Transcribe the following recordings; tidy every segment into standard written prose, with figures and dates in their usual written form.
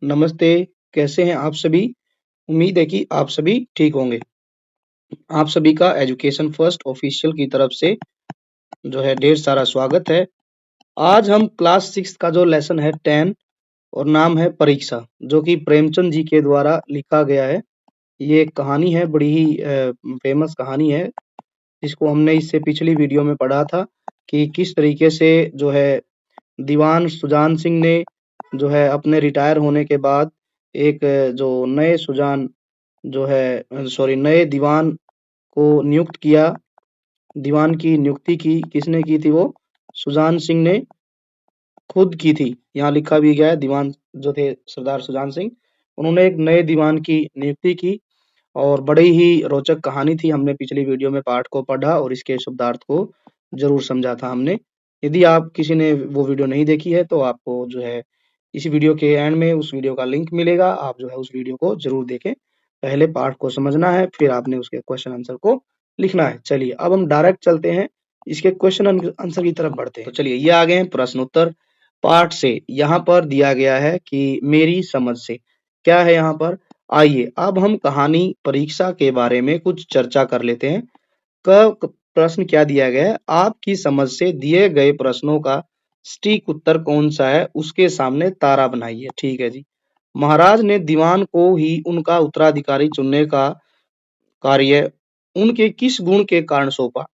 नमस्ते, कैसे हैं आप सभी? उम्मीद है कि आप सभी ठीक होंगे। आप सभी का एजुकेशन फर्स्ट ऑफिशियल की तरफ से जो है ढेर सारा स्वागत है। आज हम क्लास 6 का जो लेसन है 10 और नाम है परीक्षा, जो कि प्रेमचंद जी के द्वारा लिखा गया है। ये एक कहानी है, बड़ी ही फेमस कहानी है, जिसको हमने इससे पिछली वीडियो में पढ़ा था कि किस तरीके से जो है दीवान सुजान सिंह ने जो है अपने रिटायर होने के बाद एक जो नए सुजान जो है सॉरी नए दीवान को नियुक्त किया। दीवान की नियुक्ति की किसने की थी? वो सुजान सिंह ने खुद की थी। यहाँ लिखा भी गया है, दीवान जो थे सरदार सुजान सिंह, उन्होंने एक नए दीवान की नियुक्ति की और बड़ी ही रोचक कहानी थी। हमने पिछली वीडियो में पाठ को पढ़ा और इसके शब्दार्थ को जरूर समझा था हमने। यदि आप किसी ने वो वीडियो नहीं देखी है तो आपको जो है इस वीडियो के एंड में उस वीडियो का लिंक मिलेगा, आप जो है उस वीडियो को जरूर देखें। पहले पाठ को समझना है, फिर आपने उसके क्वेश्चन आंसर को लिखना है। चलिए अब हम डायरेक्ट चलते हैं, इसके क्वेश्चन आंसर की तरफ बढ़ते हैं। तो चलिए ये आ गए हैं प्रश्न उत्तर पाठ से। यहाँ पर दिया गया है कि मेरी समझ से, क्या है यहाँ पर? आइए अब हम कहानी परीक्षा के बारे में कुछ चर्चा कर लेते हैं। प्रश्न क्या दिया गया है? आपकी समझ से दिए गए प्रश्नों का सटीक उत्तर कौन सा है, उसके सामने तारा बनाइए। ठीक है जी। महाराज ने दीवान को ही उनका उत्तराधिकारी चुनने का कार्य उनके किस गुण के कारण सौंपा?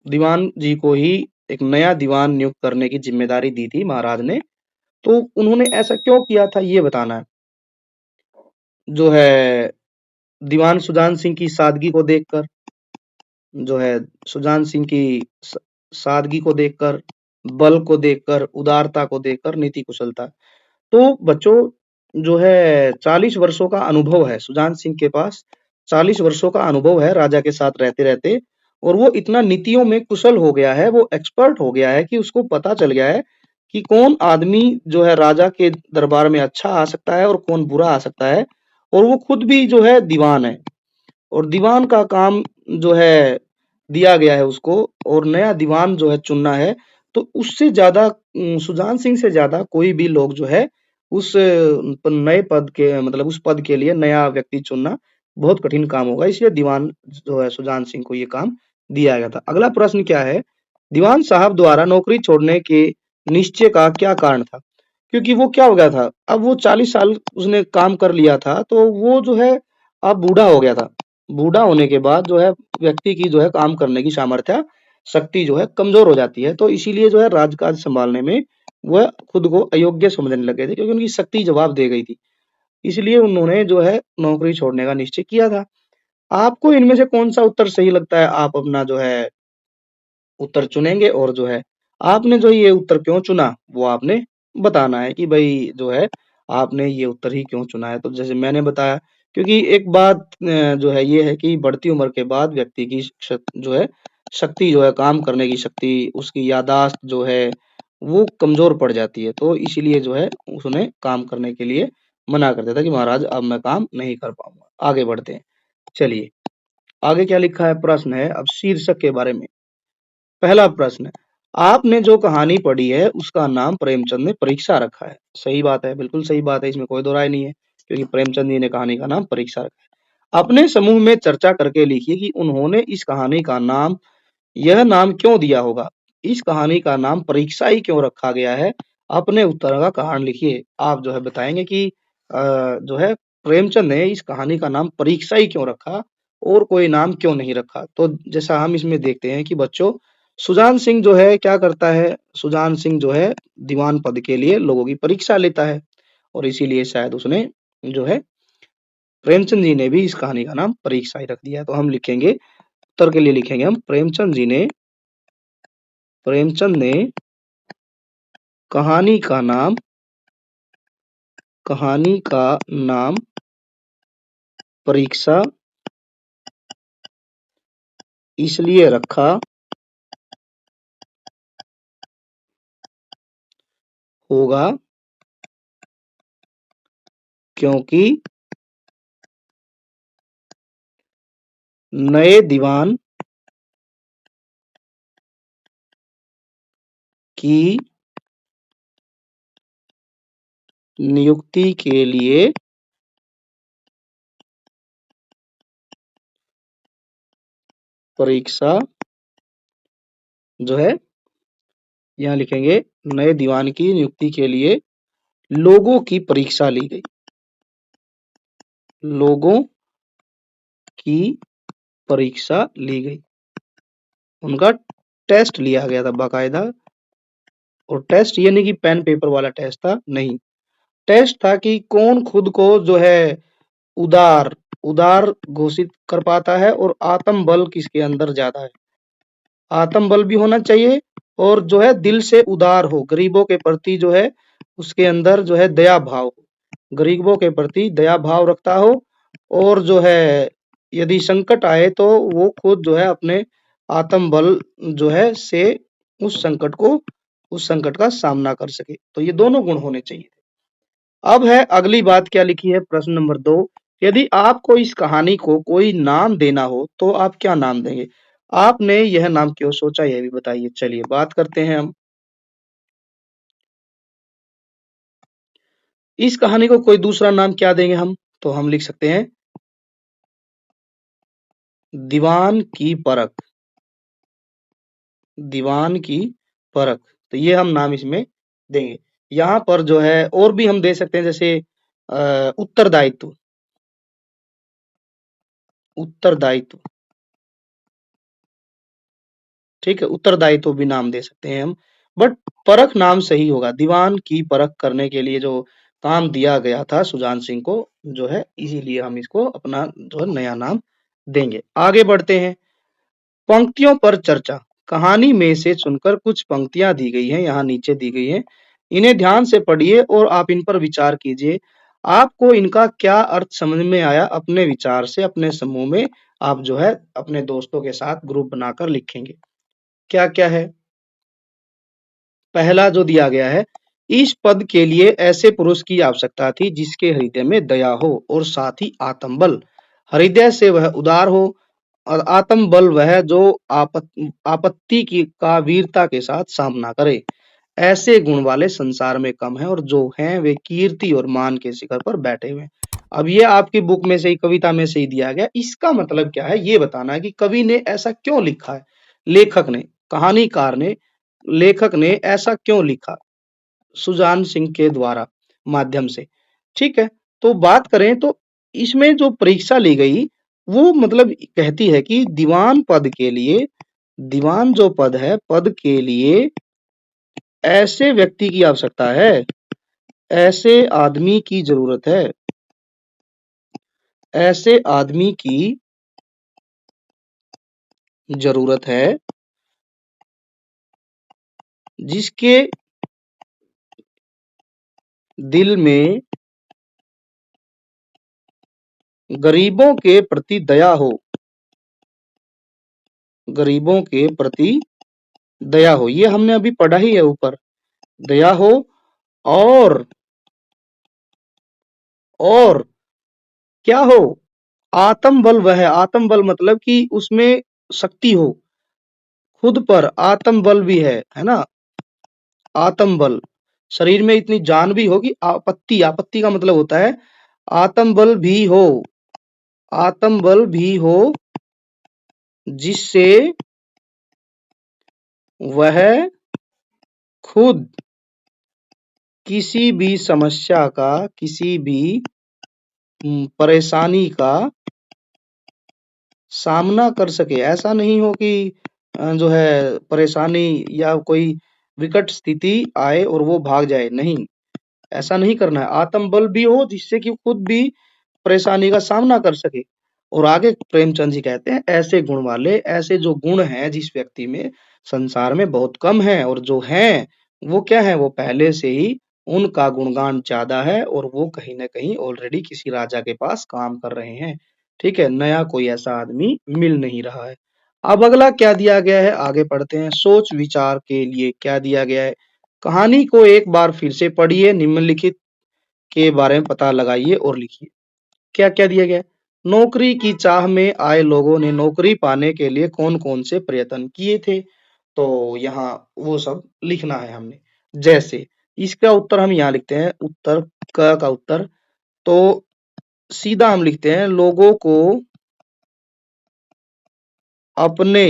दीवान जी को ही एक नया दीवान नियुक्त करने की जिम्मेदारी दी थी महाराज ने, तो उन्होंने ऐसा क्यों किया था ये बताना है। जो है दीवान सुजान सिंह की सादगी को देखकर, जो है सुजान सिंह की सादगी को देखकर, बल को देखकर, उदारता को देखकर, नीति कुशलता। तो बच्चों जो है 40 वर्षों का अनुभव है सुजान सिंह के पास। 40 वर्षों का अनुभव है राजा के साथ रहते रहते, और वो इतना नीतियों में कुशल हो गया है, वो एक्सपर्ट हो गया है कि उसको पता चल गया है कि कौन आदमी जो है राजा के दरबार में अच्छा आ सकता है और कौन बुरा आ सकता है। और वो खुद भी जो है दीवान है, और दीवान का काम जो है दिया गया है उसको, और नया दीवान जो है चुनना है। तो उससे ज्यादा सुजान सिंह से ज्यादा कोई भी लोग जो है उस नए पद के मतलब उस पद के लिए नया व्यक्ति चुनना बहुत कठिन काम होगा, इसलिए दीवान जो है सुजान सिंह को ये काम दिया गया था। अगला प्रश्न क्या है? दीवान साहब द्वारा नौकरी छोड़ने के निश्चय का क्या कारण था? क्योंकि वो क्या हो गया था, अब वो 40 साल उसने काम कर लिया था, तो वो जो है अब बूढ़ा हो गया था। बूढ़ा होने के बाद जो है व्यक्ति की जो है काम करने की सामर्थ्य शक्ति जो है कमजोर हो जाती है, तो इसीलिए जो है राजकाज संभालने में वह खुद को अयोग्य समझने लगे थे, क्योंकि उनकी शक्ति जवाब दे गई थी। इसलिए उन्होंने जो है नौकरी छोड़ने का निश्चय किया था। आपको इनमें से कौन सा उत्तर सही लगता है? आप अपना जो है उत्तर चुनेंगे, और जो है आपने जो ये उत्तर क्यों चुना वो आपने बताना है कि भाई जो है आपने ये उत्तर ही क्यों चुना है। तो जैसे मैंने बताया, क्योंकि एक बात जो है ये है कि बढ़ती उम्र के बाद व्यक्ति की जो है शक्ति जो है काम करने की शक्ति, उसकी याददाश्त जो है वो कमजोर पड़ जाती है, तो इसीलिए जो है उसने काम करने के लिए मना कर देता कि महाराज अब मैं काम नहीं कर पाऊंगा। आगे बढ़ते हैं। चलिए आगे क्या लिखा है, प्रश्न है अब शीर्षक के बारे में। पहला प्रश्न, आपने जो कहानी पढ़ी है उसका नाम प्रेमचंद ने परीक्षा रखा है। सही बात है, बिल्कुल सही बात है, इसमें कोई दो राय नहीं है, क्योंकि प्रेमचंद जी ने कहानी का नाम परीक्षा रखा है। अपने समूह में चर्चा करके लिखिए कि उन्होंने इस कहानी का नाम यह नाम क्यों दिया होगा। इस कहानी का नाम परीक्षा ही क्यों रखा गया है? अपने उत्तर का कारण लिखिए। आप जो है बताएंगे कि जो है प्रेमचंद ने इस कहानी का नाम परीक्षा ही क्यों रखा और कोई नाम क्यों नहीं रखा। तो जैसा हम इसमें देखते हैं कि बच्चों सुजान सिंह जो है क्या करता है, सुजान सिंह जो है दीवान पद के लिए लोगों की परीक्षा लेता है, और इसीलिए शायद उसने जो है प्रेमचंद जी ने भी इस कहानी का नाम परीक्षा ही रख दिया है। तो हम लिखेंगे, उत्तर के लिए लिखेंगे हम प्रेमचंद ने कहानी का नाम परीक्षा इसलिए रखा होगा क्योंकि नए दीवान की नियुक्ति के लिए परीक्षा जो है, यहाँ लिखेंगे नए दीवान की नियुक्ति के लिए लोगों की परीक्षा ली गई। लोगों की परीक्षा ली गई, उनका टेस्ट लिया गया था बाकायदा। और टेस्ट ये नहीं कि पेन पेपर वाला टेस्ट था, नहीं, टेस्ट था कि कौन खुद को जो है उदार उदार घोषित कर पाता है और आत्म बल किसके अंदर ज्यादा है। आत्म बल भी होना चाहिए और जो है दिल से उदार हो, गरीबों के प्रति जो है उसके अंदर जो है दया भाव हो, गरीबों के प्रति दया भाव रखता हो, और जो है यदि संकट आए तो वो खुद जो है अपने आत्म बल जो है से उस संकट का सामना कर सके। तो ये दोनों गुण होने चाहिए। अब है अगली बात, क्या लिखी है प्रश्न नंबर 2, यदि आपको इस कहानी को कोई नाम देना हो तो आप क्या नाम देंगे। आपने यह नाम क्यों सोचा, यह भी बताइए। चलिए बात करते हैं हम। इस कहानी को कोई दूसरा नाम क्या देंगे हम, तो हम लिख सकते हैं दीवान की परख। दीवान की परख, तो ये हम नाम इसमें देंगे। यहाँ पर जो है और भी हम दे सकते हैं, जैसे उत्तरदायित्व। उत्तरदायित्व, ठीक है, उत्तरदायित्व भी नाम दे सकते हैं हम, बट परख नाम सही होगा। दीवान की परख करने के लिए जो काम दिया गया था सुजान सिंह को जो है, इसीलिए हम इसको अपना जो है नया नाम देंगे। आगे बढ़ते हैं। पंक्तियों पर चर्चा, कहानी में से चुनकर कुछ पंक्तियां दी गई हैं, यहाँ नीचे दी गई हैं। इन्हें ध्यान से पढ़िए और आप इन पर विचार कीजिए। आपको इनका क्या अर्थ समझ में आया, अपने विचार से अपने समूह में आप जो है अपने दोस्तों के साथ ग्रुप बनाकर लिखेंगे। क्या क्या है। पहला जो दिया गया है, इस पद के लिए ऐसे पुरुष की आवश्यकता थी जिसके हृदय में दया हो और साथ ही आत्मबल। हृदय से वह उदार हो और आत्मबल वह जो आपत्ति की का वीरता के साथ सामना करे। ऐसे गुण वाले संसार में कम है और जो हैं वे कीर्ति और मान के शिखर पर बैठे हुए हैं। अब ये आपकी बुक में से ही, कविता में से ही दिया गया। इसका मतलब क्या है ये बताना है कि कवि ने ऐसा क्यों लिखा है, लेखक ने, कहानीकार ने, लेखक ने ऐसा क्यों लिखा सुजान सिंह के द्वारा माध्यम से। ठीक है, तो बात करें तो इसमें जो परीक्षा ली गई वो मतलब कहती है कि दीवान पद के लिए, दीवान जो पद है, पद के लिए ऐसे व्यक्ति की आवश्यकता है, ऐसे आदमी की जरूरत है, ऐसे आदमी की जरूरत है जिसके दिल में गरीबों के प्रति दया हो, गरीबों के प्रति दया हो। ये हमने अभी पढ़ा ही है ऊपर, दया हो और और क्या हो, आत्म बल। वह आत्म बल मतलब कि उसमें शक्ति हो, खुद पर आत्म बल भी है ना। आत्म बल, शरीर में इतनी जान भी हो कि आपत्ति, आपत्ति का मतलब होता है आत्म बल भी हो, आत्म बल भी हो जिससे वह खुद किसी भी समस्या का, किसी भी परेशानी का सामना कर सके। ऐसा नहीं हो कि जो है परेशानी या कोई विकट स्थिति आए और वो भाग जाए, नहीं, ऐसा नहीं करना है। आत्मबल भी हो जिससे कि खुद भी परेशानी का सामना कर सके। और आगे प्रेमचंद जी कहते हैं ऐसे गुण वाले, ऐसे जो गुण हैं जिस व्यक्ति में, संसार में बहुत कम है, और जो हैं वो क्या है, वो पहले से ही उनका गुणगान ज्यादा है और वो कहीं ना कहीं ऑलरेडी किसी राजा के पास काम कर रहे हैं। ठीक है, नया कोई ऐसा आदमी मिल नहीं रहा है। अब अगला क्या दिया गया है, आगे पढ़ते हैं। सोच विचार के लिए क्या दिया गया है, कहानी को एक बार फिर से पढ़िए, निम्नलिखित के बारे में पता लगाइए और लिखिए। क्या क्या दिया गया है। नौकरी की चाह में आए लोगों ने नौकरी पाने के लिए कौन कौन से प्रयत्न किए थे, तो यहाँ वो सब लिखना है हमने। जैसे इसका उत्तर हम यहाँ लिखते हैं, उत्तर क का उत्तर। तो सीधा हम लिखते हैं, लोगों को अपने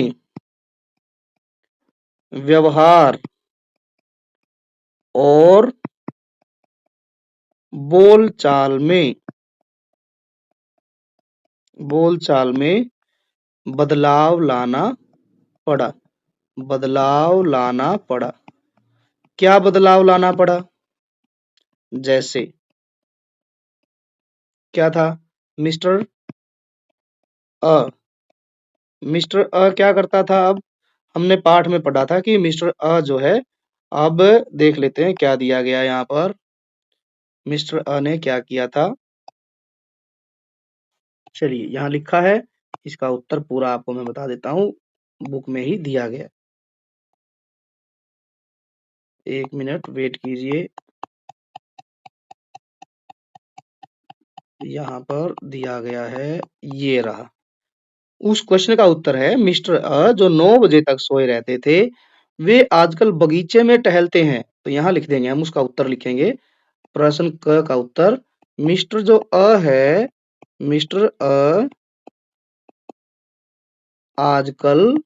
व्यवहार और बोलचाल में बदलाव लाना पड़ा। बदलाव लाना पड़ा। क्या बदलाव लाना पड़ा? जैसे क्या था? मिस्टर अ मिस्टर अ क्या करता था? अब हमने पाठ में पढ़ा था कि मिस्टर अ जो है, अब देख लेते हैं क्या दिया गया यहाँ पर। मिस्टर अ ने क्या किया था? चलिए यहाँ लिखा है, इसका उत्तर पूरा आपको मैं बता देता हूँ, बुक में ही दिया गया। एक मिनट वेट कीजिए, यहाँ पर दिया गया है, ये रहा। उस क्वेश्चन का उत्तर है, मिस्टर अ जो 9 बजे तक सोए रहते थे, वे आजकल बगीचे में टहलते हैं। तो यहाँ लिख देंगे, हम उसका उत्तर लिखेंगे। प्रश्न क का उत्तर, मिस्टर जो अ है, मिस्टर अ आजकल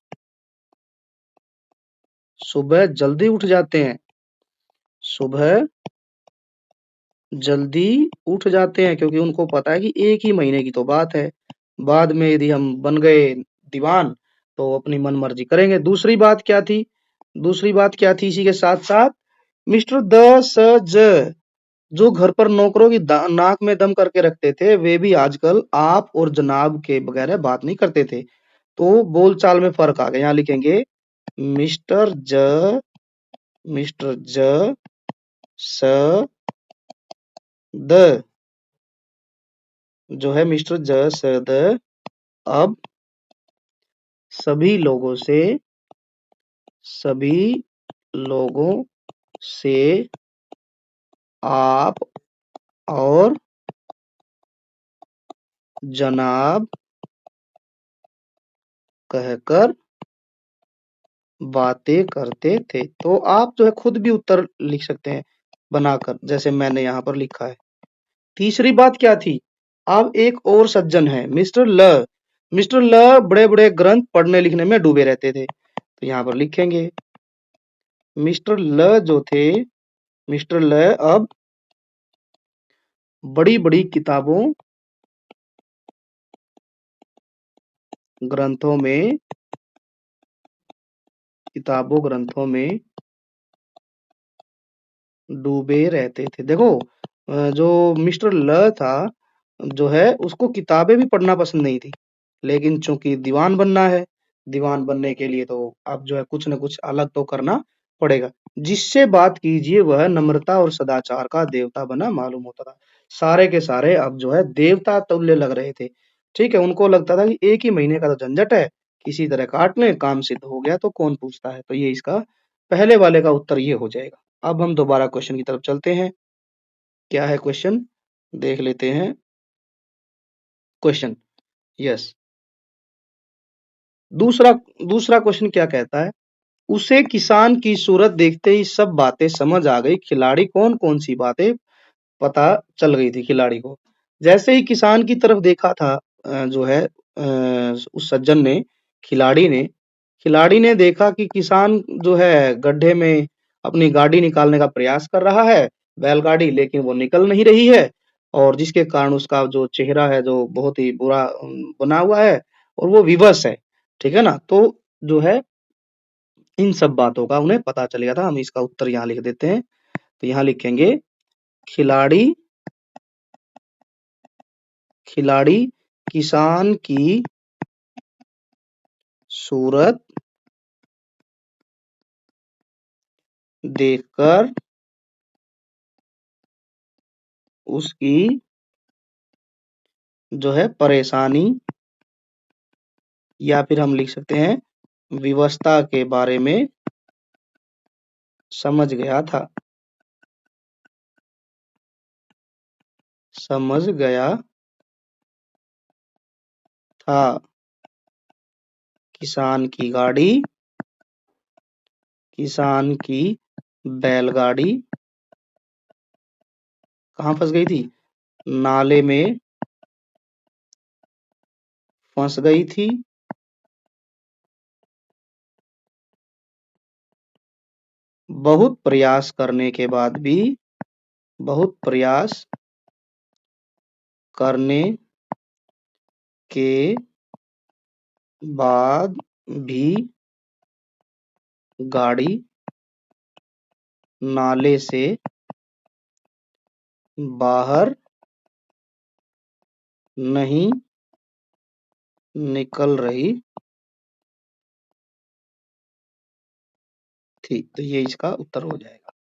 सुबह जल्दी उठ जाते हैं। सुबह जल्दी उठ जाते हैं, क्योंकि उनको पता है कि एक ही महीने की तो बात है। बाद में यदि हम बन गए दीवान, तो अपनी मनमर्जी करेंगे। दूसरी बात क्या थी? दूसरी बात क्या थी इसी के साथ-साथ? मिस्टर द स ज जो घर पर नौकरों की नाक में दम करके रखते थे, वे भी आजकल आप और जनाब के बगैर बात नहीं करते थे। तो बोलचाल में फर्क आ गया। यहाँ लिखेंगे, मिस्टर ज मिस्टर ज स द जो है, मिस्टर ज स द अब सभी लोगों से सभी लोगों से आप और जनाब कहकर बातें करते थे। तो आप जो है खुद भी उत्तर लिख सकते हैं बनाकर, जैसे मैंने यहाँ पर लिखा है। तीसरी बात क्या थी? अब एक और सज्जन है, मिस्टर ल। मिस्टर ल बड़े-बड़े ग्रंथ पढ़ने लिखने में डूबे रहते थे। तो यहाँ पर लिखेंगे, मिस्टर ल जो थे, मिस्टर ल अब बड़ी-बड़ी ग्रंथों में डूबे रहते थे। देखो, जो मिस्टर ल था, जो है उसको किताबें भी पढ़ना पसंद नहीं थी। लेकिन चूंकि दीवान बनना है, दीवान बनने के लिए तो अब जो है कुछ न कुछ अलग तो करना पड़ेगा। जिससे बात कीजिए वह नम्रता और सदाचार का देवता बना मालूम होता था। सारे के सारे अब जो है देवता तुल्य लग रहे थे। ठीक है, उनको लगता था कि एक ही महीने का तो झंझट है, किसी तरह काट लें, काम सिद्ध हो गया तो कौन पूछता है। तो ये इसका पहले वाले का उत्तर ये हो जाएगा। अब हम दोबारा क्वेश्चन की तरफ चलते हैं। क्या है क्वेश्चन? देख लेते हैं क्वेश्चन। यस, दूसरा दूसरा क्वेश्चन क्या कहता है? उसे किसान की सूरत देखते ही सब बातें समझ आ गई, खिलाड़ी कौन कौन सी बातें पता चल गई थी खिलाड़ी को। जैसे ही किसान की तरफ देखा था, जो है उस सज्जन ने, खिलाड़ी ने खिलाड़ी ने देखा कि किसान जो है गड्ढे में अपनी गाड़ी निकालने का प्रयास कर रहा है, बैलगाड़ी, लेकिन वो निकल नहीं रही है। और जिसके कारण उसका जो चेहरा है, जो बहुत ही बुरा बना हुआ है, और वो विवश है। ठीक है ना? तो जो है इन सब बातों का उन्हें पता चल गया था। हम इसका उत्तर यहाँ लिख देते हैं। तो यहाँ लिखेंगे, खिलाड़ी खिलाड़ी किसान की सूरत देखकर उसकी जो है परेशानी, या फिर हम लिख सकते हैं विवशता के बारे में समझ गया था। समझ गया था। किसान की गाड़ी, किसान की बैलगाड़ी कहाँ फंस गई थी? नाले में फंस गई थी। बहुत प्रयास करने के बाद भी, बहुत प्रयास करने के बाद भी गाड़ी नाले से बाहर नहीं निकल रही थी। तो ये इसका उत्तर हो जाएगा।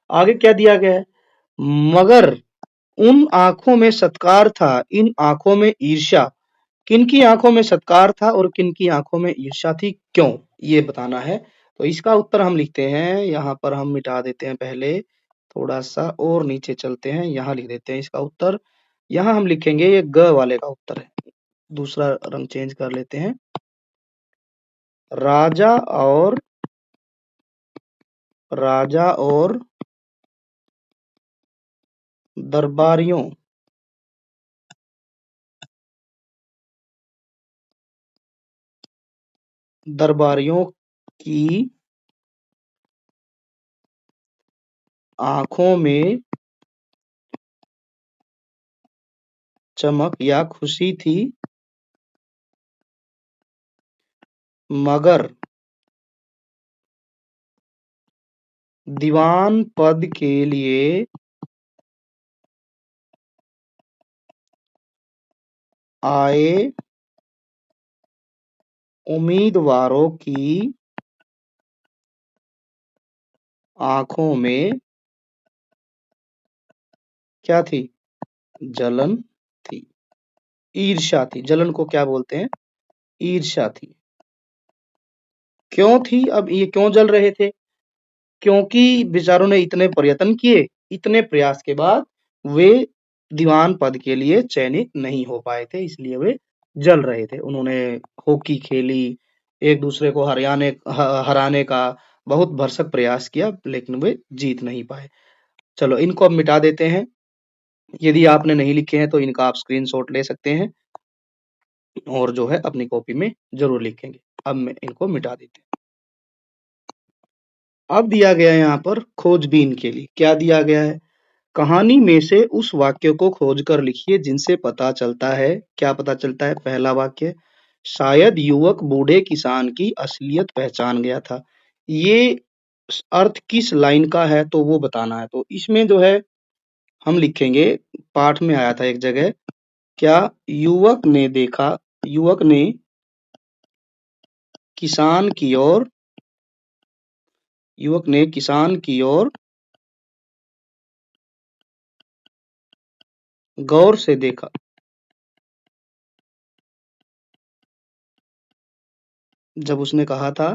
आगे क्या दिया गया है? मगर उन आंखों में सत्कार था, इन आंखों में ईर्ष्या। किनकी आंखों में सत्कार था और किनकी आंखों में ईर्ष्या थी, क्यों, ये बताना है। तो इसका उत्तर हम लिखते हैं, यहाँ पर हम मिटा देते हैं, पहले थोड़ा सा और नीचे चलते हैं, यहाँ लिख देते हैं इसका उत्तर। यहाँ हम लिखेंगे ये ग वाले का उत्तर है। दूसरा रंग चेंज कर लेते हैं। राजा और दरबारियों दरबारियों की आंखों में चमक या खुशी थी, मगर दीवान पद के लिए आए उम्मीदवारों की आंखों में क्या थी? जलन थी, ईर्ष्या थी। जलन को क्या बोलते हैं? ईर्ष्या थी। क्यों थी? अब ये क्यों जल रहे थे? क्योंकि बेचारों ने इतने प्रयत्न किए, इतने प्रयास के बाद वे दीवान पद के लिए चयनित नहीं हो पाए थे, इसलिए वे जल रहे थे। उन्होंने हॉकी खेली, एक दूसरे को हराने का बहुत भरसक प्रयास किया, लेकिन वे जीत नहीं पाए। चलो इनको अब मिटा देते हैं। यदि आपने नहीं लिखे हैं तो इनका आप स्क्रीनशॉट ले सकते हैं और जो है अपनी कॉपी में जरूर लिखेंगे। अब मैं इनको मिटा देते हैं। अब दिया गया है यहाँ पर खोजबीन के लिए। क्या दिया गया है? कहानी में से उस वाक्य को खोजकर लिखिए जिनसे पता चलता है। क्या पता चलता है? पहला वाक्य, शायद युवक बूढ़े किसान की असलियत पहचान गया था। ये अर्थ किस लाइन का है तो वो बताना है। तो इसमें जो है हम लिखेंगे, पाठ में आया था एक जगह, क्या युवक ने किसान की ओर गौर से देखा। जब उसने कहा था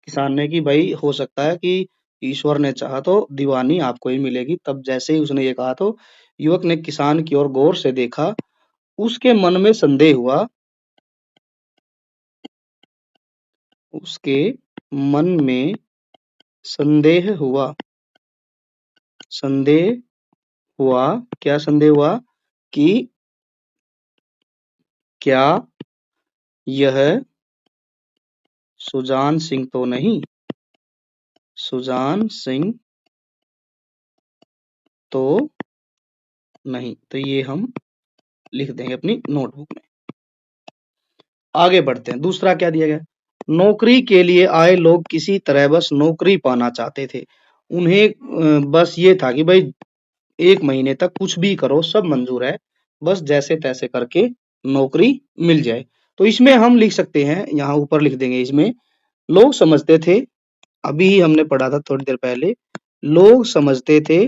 किसान ने कि भाई हो सकता है कि ईश्वर ने चाहा तो दीवानी आपको ही मिलेगी, तब जैसे ही उसने ये कहा तो युवक ने किसान की ओर गौर से देखा, उसके मन में संदेह हुआ, उसके मन में संदेह हुआ, संदेह हुआ, क्या संदेह हुआ? कि क्या यह सुजान सिंह तो नहीं, सुजान सिंह तो नहीं। तो ये हम लिख देंगे अपनी नोटबुक में। आगे बढ़ते हैं। दूसरा क्या दिया गया? नौकरी के लिए आए लोग किसी तरह बस नौकरी पाना चाहते थे। उन्हें बस ये था कि भाई 1 महीने तक कुछ भी करो सब मंजूर है, बस जैसे तैसे करके नौकरी मिल जाए। तो इसमें हम लिख सकते हैं, यहाँ ऊपर लिख देंगे इसमें, लोग समझते थे, अभी ही हमने पढ़ा था थोड़ी देर पहले, लोग समझते थे,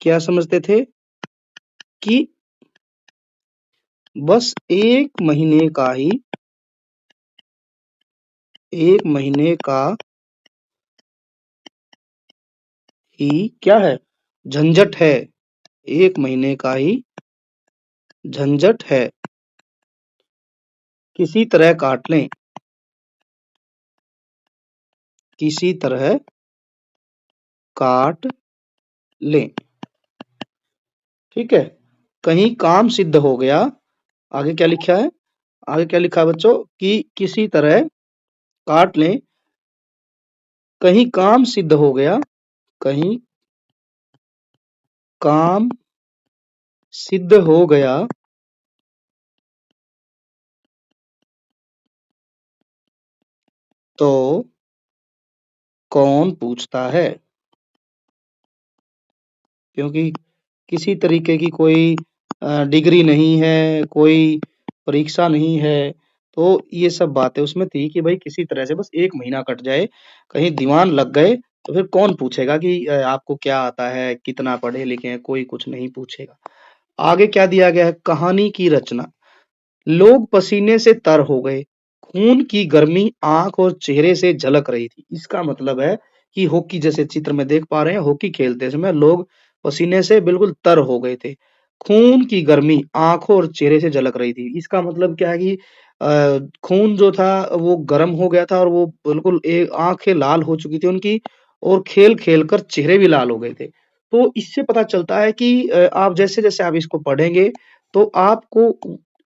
क्या समझते थे? कि बस 1 महीने का ही क्या है? झंझट है। 1 महीने का ही झंझट है, किसी तरह काट लें, किसी तरह काट लें। ठीक है। कहीं काम सिद्ध हो गया, आगे क्या लिखा है? आगे क्या लिखा है बच्चों कि किसी तरह काट लें, कहीं काम सिद्ध हो गया, कहीं काम सिद्ध हो गया तो कौन पूछता है? क्योंकि किसी तरीके की कोई डिग्री नहीं है, कोई परीक्षा नहीं है, तो ये सब बातें उसमें थी कि भाई किसी तरह से बस 1 महीना कट जाए, कहीं दीवान लग गए तो फिर कौन पूछेगा कि आपको क्या आता है, कितना पढ़े लिखे हैं, कोई कुछ नहीं पूछेगा। आगे क्या दिया गया है? कहानी की रचना। लोग पसीने से तर हो गए, खून की गर्मी आंख और चेहरे से झलक रही थी। इसका मतलब है कि हॉकी जैसे चित्र में देख पा रहे हैं, हॉकी खेलते समय लोग पसीने से बिल्कुल तर हो गए थे। खून की गर्मी आंखों और चेहरे से झलक रही थी। इसका मतलब क्या है कि खून जो था वो गर्म हो गया था और वो बिल्कुल आंखें लाल हो चुकी थी उनकी और खेल खेल कर चेहरे भी लाल हो गए थे। तो इससे पता चलता है कि आप जैसे जैसे आप इसको पढ़ेंगे तो आपको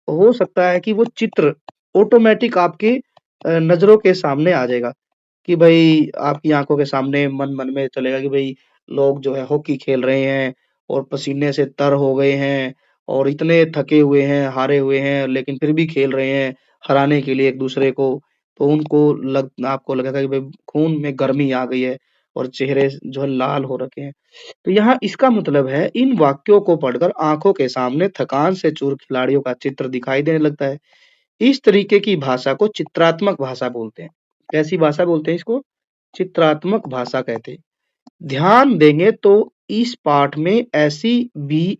हो सकता है कि वो चित्र ऑटोमेटिक आपकी नज़रों के सामने आ जाएगा कि भई आपकी आँखों के सामने मन-मन में चलेगा कि भई लोग जो है हॉकी खेल रहे हैं और पसीने से तर हो गए हैं और इतने थके हुए हैं, हारे हुए हैं, लेकिन फिर भी खेल रहे हैं, हराने के लिए एक-दूसरे को। तो उनको लग आपको लगेगा कि भई खून में गर्मी आ गई है और चेहरे जो है लाल हो रखे हैं। तो यहाँ इसका मतलब है इन वाक्यों को पढ़कर आँखों के सामने थकान से चूर खिलाड़ियों का चित्र दिखाई देने लगता है। इस तरीके की भाषा को चित्रात्मक भाषा बोलते हैं। कैसी भाषा बोलते हैं इसको? चित्रात्मक भाषा कहते हैं। ध्यान देंगे तो इस पाठ में ऐसी भी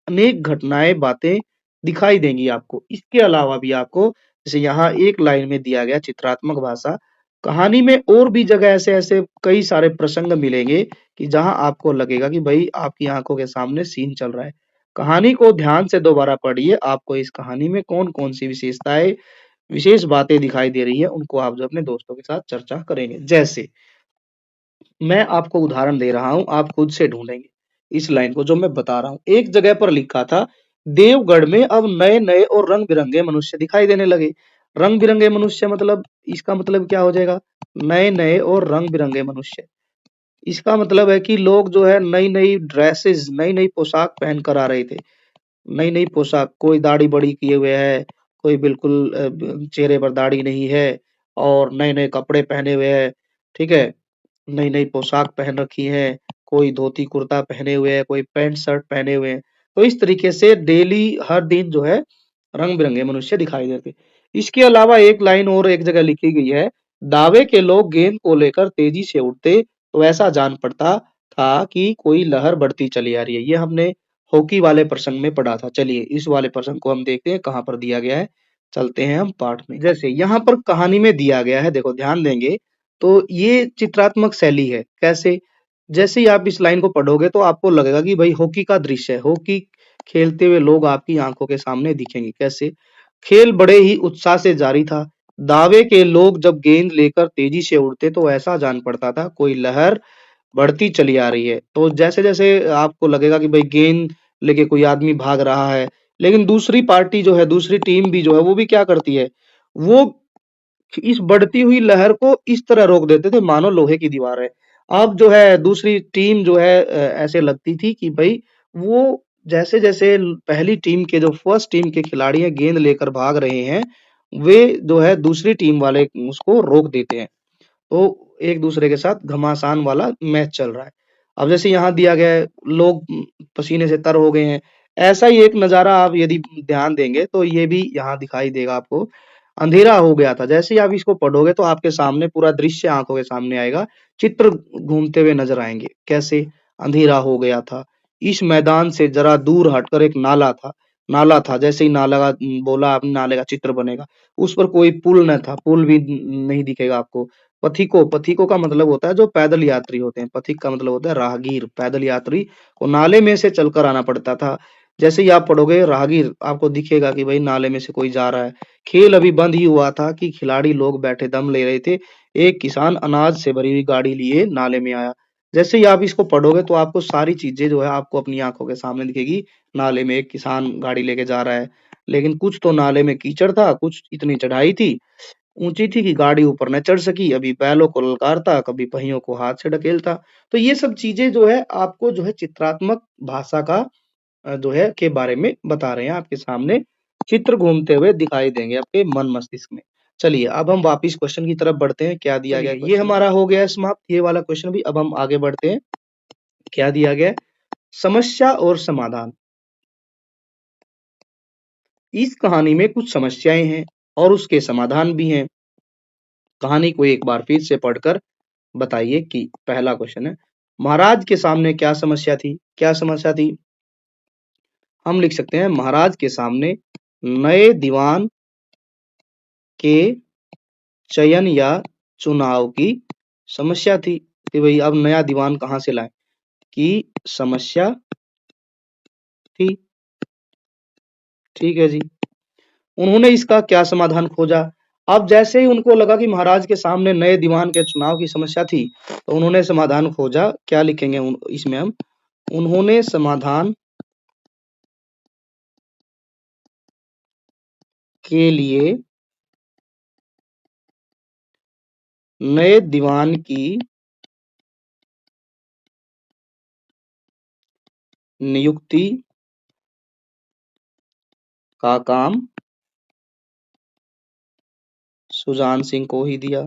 अनेक घटनाएँ, बातें दिखाई देंगी आपको। इसके अलावा भी आपको जैसे यहाँ एक लाइन में दिया गया चित्रात्मक भाषा, कहानी में और भी जगह ऐसे-ऐसे कई सारे प्रसंग मिलेंगे कि जहाँ आपको लगेगा कि भई आपकी आँखों के सामने सीन चल रहा है। कहानी को ध्यान से दोबारा पढ़िए, आपको इस कहानी में कौन-कौन सी विशेषताएँ, विशेष बातें दिखाई दे रही है, उनको आप जो अपने दोस्तों के साथ चर्चा करेंगे। जैसे मैं आपको उदाहरण दे रहा हूँ, आप खुद से ढूँढेंगे इस लाइन को जो मैं बता रहा हूँ। एक जगह पर लिखा था, देवगढ़ में अब नए-नए और रंग-बिरंगे मनुष्य दिखाई देने लगे। रंग-बिरंगे मनुष्य मतलब इसका मतलब क्या हो जाएगा? नए-नए और रंग-बिरंगे मनुष्य। इसका मतलब है कि लोग जो है नई-नई ड्रेसेस, नई-नई पोशाक पहन कर आ रहे थे। नई-नई पोशाक, कोई दाढ़ी बड़ी किए हुए है, कोई बिल्कुल चेहरे पर दाढ़ी नहीं है और नए-नए कपड़े पहने हुए हैं, ठीक है? नई-नई पोशाक पहन रखी है, कोई धोती कुर्ता पहने हुए है, कोई पैंट शर्ट पहने हुए हैं। तो इस तरीके से डेली हर दिन जो है रंग-बिरंगे मनुष्य दिखाई देते। इसके अलावा एक लाइन और एक जगह लिखी गई है, दावे के लोग गेंद को लेकर तेजी से उड़ते तो ऐसा जान पड़ता था कि कोई लहर बढ़ती चली आ रही है। ये हमने हॉकी वाले प्रसंग में पढ़ा था। चलिए इस वाले प्रसंग को हम देखते हैं कहाँ पर दिया गया है। चलते हैं हम पाठ में। जैसे यहाँ पर कहानी में दिया गया है, देखो ध्यान देंगे तो ये चित्रात्मक शैली है। कैसे? जैसे ही आप इस लाइन को पढ़ोगे तो आपको लगेगा कि भाई हॉकी का दृश्य है। हॉकी खेलते हुए लोग आपकी आंखों के सामने दिखेंगे। कैसे? खेल बड़े ही उत्साह से जारी था। दावे के लोग जब गेंद लेकर तेजी से उड़ते तो ऐसा जान पड़ता था कोई लहर बढ़ती चली आ रही है। तो जैसे-जैसे आपको लगेगा कि भाई गेंद लेके कोई आदमी भाग रहा है, लेकिन दूसरी पार्टी जो है, दूसरी टीम भी जो है, वो भी क्या करती है? वो इस बढ़ती हुई लहर को इस तरह रोक देते थे मानो लोहे की दीवार है। अब जो है दूसरी टीम जो है ऐसे लगती थी कि भई वो जैसे-जैसे पहली टीम के जो फर्स्ट टीम के खिलाड़ी हैं गेंद लेकर भाग रहे हैं, वे जो है दूसरी टीम वाले उसको रोक देते हैं। तो एक दूसरे के साथ घमासान वाला मैच चल रहा है। अब जैसे यहाँ दिया गया है लोग पसीने से तर हो गए हैं। ऐसा ही एक नज़ारा आप यदि ध्यान देंगे तो ये भी यहाँ दिखाई देगा आपको। अंधेरा हो गया था, जैसे ही आप इसको पढ़ोगे तो आपके सामने पूरा दृश्य आँखों के सामने आएगा। चित्र घूमते हुए नज़र आएँगे। कैसे? अंधेरा हो गया था। इस मैदान से ज़रा दूर हटकर एक नाला था, जैसे ही नाला का बोला आपने नाले का चित्र बनेगा। उस पर कोई पुल न था, पुल भी नहीं दिखेगा आपको। पथिकों का मतलब होता है जो पैदल यात्री होते हैं। पथिक का मतलब होता है राहगीर, पैदल यात्री को नाले में से चलकर आना पड़ता था। जैसे ही आप पढ़ोगे राहगीर आपको दिखेगा कि भाई नाले में से कोई जा रहा है। खेल अभी बंद ही हुआ था कि खिलाड़ी लोग बैठे दम ले रहे थे। एक किसान अनाज से भरी हुई गाड़ी लिए नाले में आया। जैसे ही आप इसको पढ़ोगे तो आपको सारी चीज़ें जो है आपको अपनी आँखों के सामने दिखेगी। नाले में एक किसान गाड़ी लेके जा रहा है, लेकिन कुछ तो नाले में कीचड़ था, कुछ इतनी चढ़ाई थी, ऊंची थी कि गाड़ी ऊपर न चढ़ सकी, अभी बैलों को ललकारता, कभी पहियों को हाथ से ढकेलता। तो ये सब चीजें जो है आपको जो है चित्रात्मक भाषा का जो है के बारे में बता रहे हैं, आपके सामने चित्र घूमते हुए दिखाई देंगे आपके मन मस्तिष्क में। चलिए अब हम वापिस क्वेश्चन की तरफ बढ़ते हैं, क्या दिया गया ये हमारा हो गया समाप्त, ये वाला क्वेश्चन भी। अब हम आगे बढ़ते हैं, क्या दिया गया, समस्या और समाधान। इस कहानी में कुछ समस्याएं हैं और उसके समाधान भी हैं। कहानी को एक बार फिर से पढ़कर बताइए कि पहला क्वेश्चन है, महाराज के सामने क्या समस्या थी, क्या समस्या थी। हम लिख सकते हैं महाराज के सामने नए दीवान के चयन या चुनाव की समस्या थी कि भाई अब नया दीवान कहां से लाएं की समस्या थी। ठीक है जी, उन्होंने इसका क्या समाधान खोजा। अब जैसे ही उनको लगा कि महाराज के सामने नए दीवान के चुनाव की समस्या थी, तो उन्होंने समाधान खोजा। क्या लिखेंगे इसमें हम, उन्होंने समाधान के लिए नए दीवान की नियुक्ति का काम सुजान सिंह को ही दिया।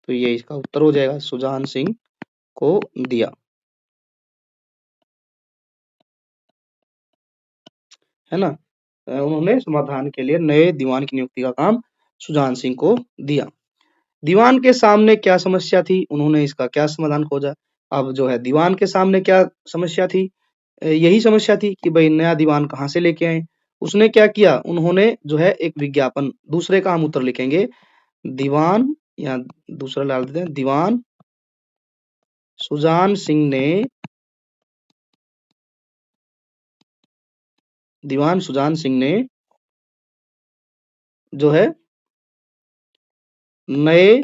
तो ये इसका उत्तर हो जाएगा, सुजान सिंह को दिया, है ना। उन्होंने समाधान के लिए नए दीवान की नियुक्ति का काम सुजान सिंह को दिया। दीवान के सामने क्या समस्या थी, उन्होंने इसका क्या समाधान खोजा। अब जो है दीवान के सामने क्या समस्या थी, यही समस्या थी कि भाई नया दीवान कहाँ से लेके आए। उसने क्या किया, उन्होंने जो है एक विज्ञापन, दूसरे का हम उत्तर लिखेंगे, दीवान या दूसरा डाल देते हैं, दीवान सुजान सिंह ने, दीवान सुजान सिंह ने जो है नए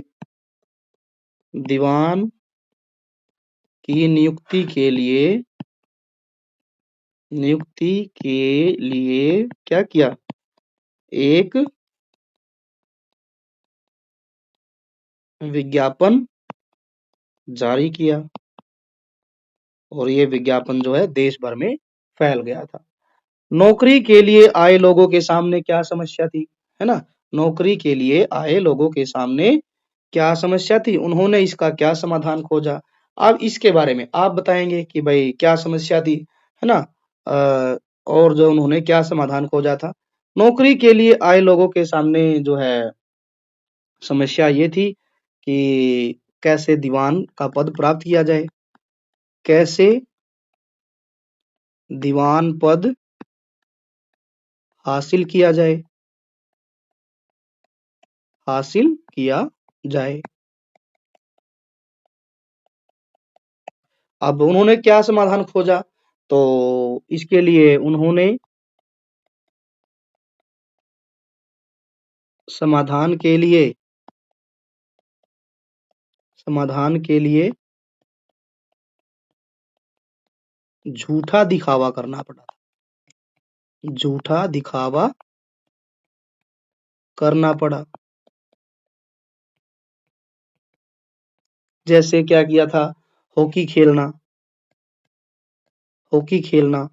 दीवान की नियुक्ति के लिए क्या किया, एक विज्ञापन जारी किया और ये विज्ञापन जो है देश भर में फैल गया था। नौकरी के लिए आए लोगों के सामने क्या समस्या थी, है ना। नौकरी के लिए आए लोगों के सामने क्या समस्या थी, उन्होंने इसका क्या समाधान खोजा। अब इसके बारे में आप बताएंगे कि भाई क्या समस्या थी, है ना। और जो उन्होंने क्या समाधान खोजा था। नौकरी के लिए आए लोगों के सामने जो है समस्या ये थी कि कैसे दीवान का पद प्राप्त किया जाए, कैसे दीवान पद हासिल किया जाए, हासिल किया जाए। अब उन्होंने क्या समाधान खोजा, तो इसके लिए उन्होंने समाधान के लिए झूठा दिखावा करना पड़ा, झूठा दिखावा करना पड़ा। जैसे क्या किया था, हॉकी खेलना, हॉकी खेलना,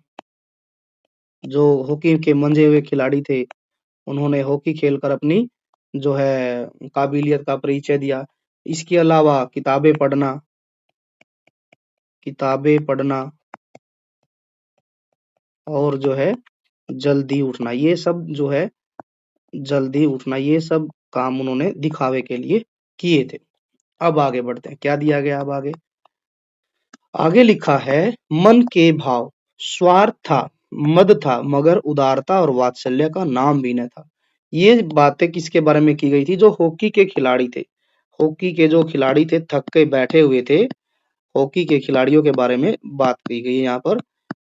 जो हॉकी के मंजे हुए खिलाड़ी थे, उन्होंने हॉकी खेलकर अपनी जो है काबिलियत का परिचय दिया। इसके अलावा किताबें पढ़ना, किताबें पढ़ना और जो है जल्दी उठना, ये सब जो है जल्दी उठना, ये सब काम उन्होंने दिखावे के लिए किए थे। अब आगे बढ़ते हैं, क्या दिया गया अब आगे, आगे लिखा है मन के भाव, स्वार्थ था, मद था, मगर उदारता और वात्सल्य का नाम भी न था। ये बातें किसके बारे में की गई थी, जो हॉकी के खिलाड़ी थे, हॉकी के जो खिलाड़ी थे, थक के बैठे हुए थे, हॉकी के खिलाड़ियों के बारे में बात की गई है यहाँ पर।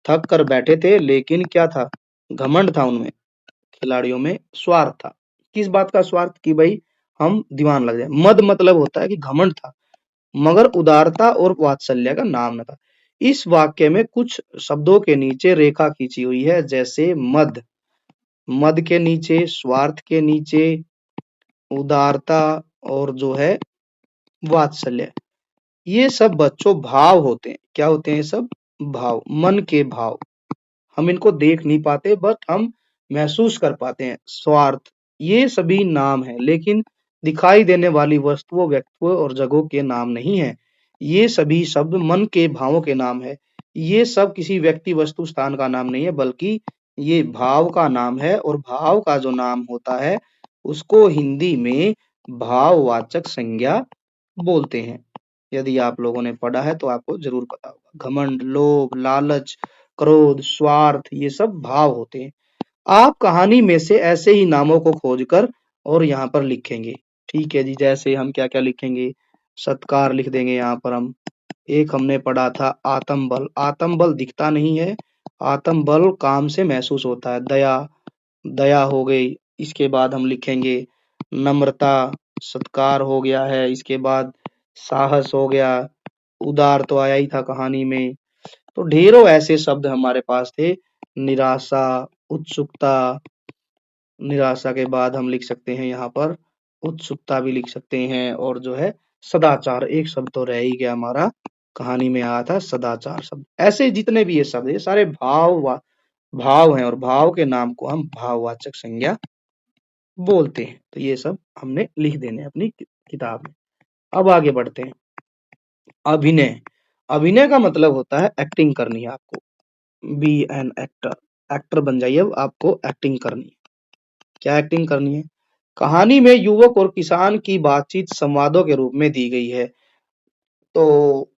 थक कर बैठे थे, लेकिन क्या था, घमंड था उनमें, खिलाड़ियों में स्वार्थ था। किस बात का स्वार्थ, कि भाई हम दीवान लग जाए। मद मतलब होता है कि घमंड था, मगर उदारता और वात्सल्य का नाम न था। इस वाक्य में कुछ शब्दों के नीचे रेखा खींची हुई है, जैसे मद, मद के नीचे, स्वार्थ के नीचे, उदारता और जो है वात्सल्य। ये सब बच्चों भाव होते हैं। क्या होते हैं? सब भाव, मन के भाव। हम इनको देख नहीं पाते बट हम महसूस कर पाते हैं। स्वार्थ, ये सभी नाम है, लेकिन दिखाई देने वाली वस्तुओं, व्यक्तियों और जगहों के नाम नहीं है। ये सभी शब्द मन के भावों के नाम है। ये सब किसी व्यक्ति, वस्तु, स्थान का नाम नहीं है, बल्कि ये भाव का नाम है। और भाव का जो नाम होता है उसको हिंदी में भाववाचक संज्ञा बोलते हैं। यदि आप लोगों ने पढ़ा है तो आपको जरूर पता होगा। घमंड, लोभ, लालच, क्रोध, स्वार्थ, ये सब भाव होते हैं। आप कहानी में से ऐसे ही नामों को खोजकर और यहाँ पर लिखेंगे। ठीक है जी। जैसे हम क्या क्या लिखेंगे? सत्कार लिख देंगे यहाँ पर हम। एक हमने पढ़ा था आत्मबल। आत्मबल दिखता नहीं है, आत्मबल काम से महसूस होता है। दया, दया हो गई। इसके बाद हम लिखेंगे नम्रता, सत्कार हो गया है। इसके बाद साहस हो गया। उदार तो आया ही था कहानी में। तो ढेरों ऐसे शब्द हमारे पास थे। निराशा, उत्सुकता, निराशा के बाद हम लिख सकते हैं यहाँ पर उत्सुकता भी लिख सकते हैं। और जो है सदाचार, एक शब्द तो रह ही गया हमारा, कहानी में आया था सदाचार शब्द। ऐसे जितने भी ये शब्द ये सारे भाव हैं, और भाव के नाम को हम भाववाचक संज्ञा बोलते हैं। तो ये सब हमने लिख देने अपनी किताब में। अब आगे बढ़ते हैं। अभिनय, अभिनय का मतलब होता है एक्टिंग करनी है आपको। बी एन एक्टर, एक्टर बन जाइए। अब आपको एक्टिंग करनी है। क्या एक्टिंग करनी है? कहानी में युवक और किसान की बातचीत संवादों के रूप में दी गई है। तो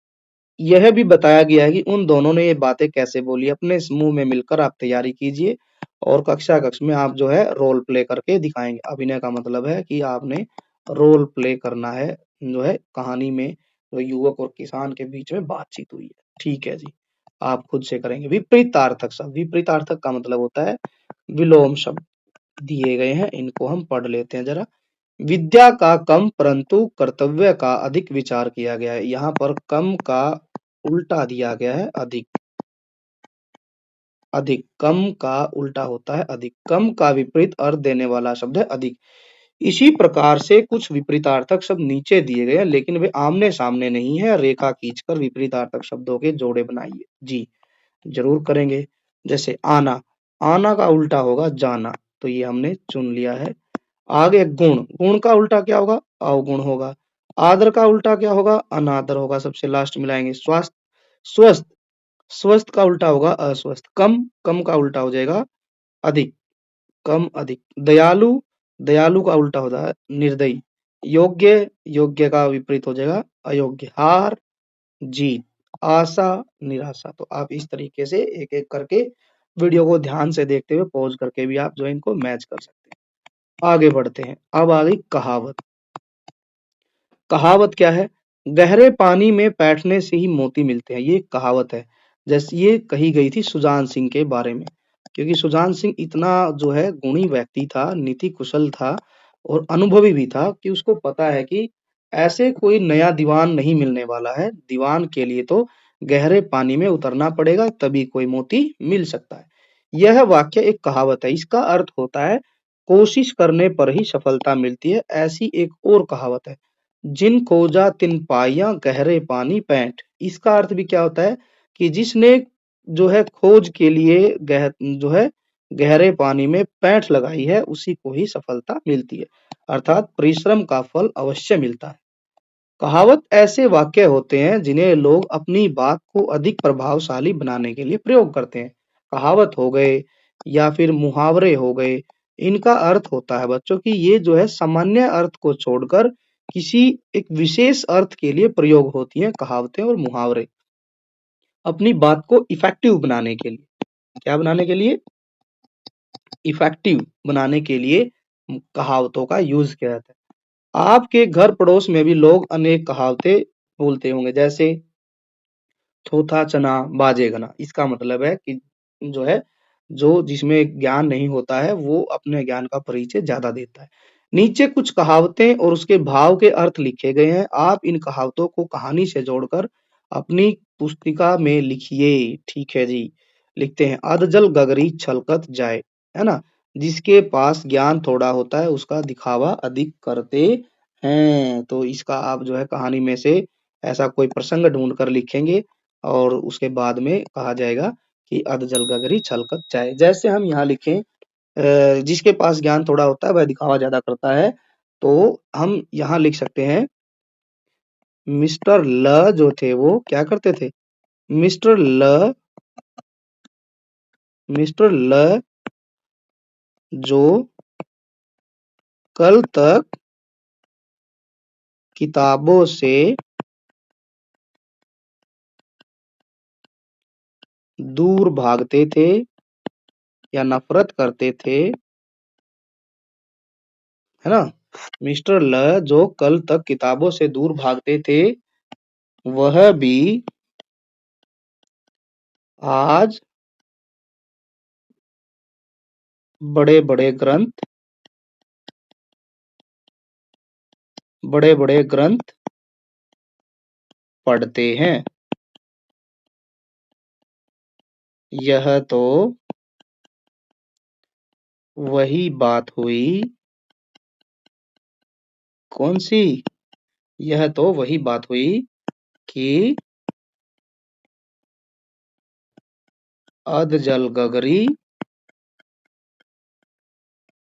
यह भी बताया गया है कि उन दोनों ने ये बातें कैसे बोली। अपने समूह में मिलकर आप तैयारी कीजिए और कक्षा कक्ष में आप जो है रोल प्ले करके दिखाएंगे। अभिनय का मतलब है कि आपने रोल प्ले करना है। जो है कहानी में जो युवक और किसान के बीच में बातचीत हुई है। ठीक है जी, आप खुद से करेंगे। विपरीतार्थक शब्द, विपरीतार्थक का मतलब होता है विलोम शब्द दिए गए हैं, इनको हम पढ़ लेते हैं जरा। विद्या का कम परंतु कर्तव्य का अधिक विचार किया गया है। यहाँ पर कम का उल्टा दिया गया है अधिक। अधिक, कम का उल्टा होता है अधिक। कम का विपरीत अर्थ देने वाला शब्द है अधिक। इसी प्रकार से कुछ विपरीतार्थक शब्द नीचे दिए गए हैं, लेकिन वे आमने सामने नहीं है। रेखा खींचकर विपरीतार्थक शब्दों के जोड़े बनाइए। जी जरूर करेंगे। जैसे आना, आना का उल्टा होगा जाना, तो ये हमने चुन लिया है। आगे गुण, गुण का उल्टा क्या होगा? अवगुण होगा। आदर का उल्टा क्या होगा? अनादर होगा। सबसे लास्ट मिलाएंगे। स्वास्थ्य, स्वस्थ, स्वस्थ का उल्टा होगा अस्वस्थ। कम, कम का उल्टा हो जाएगा अधिक, कम अधिक। दयालु, दयालु का उल्टा होता है निर्दयी। योग्य, योग्य का विपरीत हो जाएगा अयोग्य। हार, जीत। आशा, निराशा। तो आप इस तरीके से एक एक करके वीडियो को ध्यान से देखते हुए पॉज करके भी आप जो है इनको मैच कर सकते हैं। आगे बढ़ते हैं। अब आ गई कहावत। कहावत क्या है? गहरे पानी में बैठने से ही मोती मिलते हैं, ये कहावत है। जैसे ये कही गई थी सुजान सिंह के बारे में, क्योंकि सुजान सिंह इतना जो है गुणी व्यक्ति था, नीति कुशल था और अनुभवी भी था कि उसको पता है कि ऐसे कोई नया दीवान नहीं मिलने वाला है। दीवान के लिए तो गहरे पानी में उतरना पड़ेगा, तभी कोई मोती मिल सकता है। यह वाक्य एक कहावत है। इसका अर्थ होता है कोशिश करने पर ही सफलता मिलती है। ऐसी एक और कहावत है, जिन खोजा तिन पाइया गहरे पानी पैंठ। इसका अर्थ भी क्या होता है कि जिसने जो है खोज के लिए जो है गहरे पानी में पैंठ लगाई है, उसी को ही सफलता मिलती है। अर्थात परिश्रम का फल अवश्य मिलता है। कहावत ऐसे वाक्य होते हैं जिन्हें लोग अपनी बात को अधिक प्रभावशाली बनाने के लिए प्रयोग करते हैं। कहावत हो गए या फिर मुहावरे हो गए, इनका अर्थ होता है बच्चों की ये जो है सामान्य अर्थ को छोड़कर किसी एक विशेष अर्थ के लिए प्रयोग होती हैं। कहावतें और मुहावरे अपनी बात को इफेक्टिव बनाने के लिए, क्या बनाने के लिए? इफेक्टिव बनाने के लिए कहावतों का यूज किया जाता है। आपके घर पड़ोस में भी लोग अनेक कहावतें बोलते होंगे, जैसे थोथा चना बाजे गना। इसका मतलब है कि जो है जो जिसमें ज्ञान नहीं होता है वो अपने ज्ञान का परिचय ज्यादा देता है। नीचे कुछ कहावतें और उसके भाव के अर्थ लिखे गए हैं। आप इन कहावतों को कहानी से जोड़कर अपनी पुस्तिका में लिखिए। ठीक है जी, लिखते हैं अधजल गगरी छलकत जाए, है ना। जिसके पास ज्ञान थोड़ा होता है उसका दिखावा अधिक करते हैं। तो इसका आप जो है कहानी में से ऐसा कोई प्रसंग ढूंढ कर लिखेंगे और उसके बाद में कहा जाएगा कि अधजल गगरी छलकत जाए। जैसे हम यहाँ लिखें जिसके पास ज्ञान थोड़ा होता है वह दिखावा ज्यादा करता है, तो हम यहाँ लिख सकते हैं मिस्टर ल जो थे वो क्या करते थे। मिस्टर ल मिस्टर ल जो कल तक किताबों से दूर भागते थे या नफरत करते थे, है ना। मिस्टर ल जो कल तक किताबों से दूर भागते थे वह भी आज बड़े बड़े ग्रंथ बड़े बड़े ग्रंथ पढ़ते हैं। यह तो वही बात हुई। कौन सी। यह तो वही बात हुई कि अधजल गगरी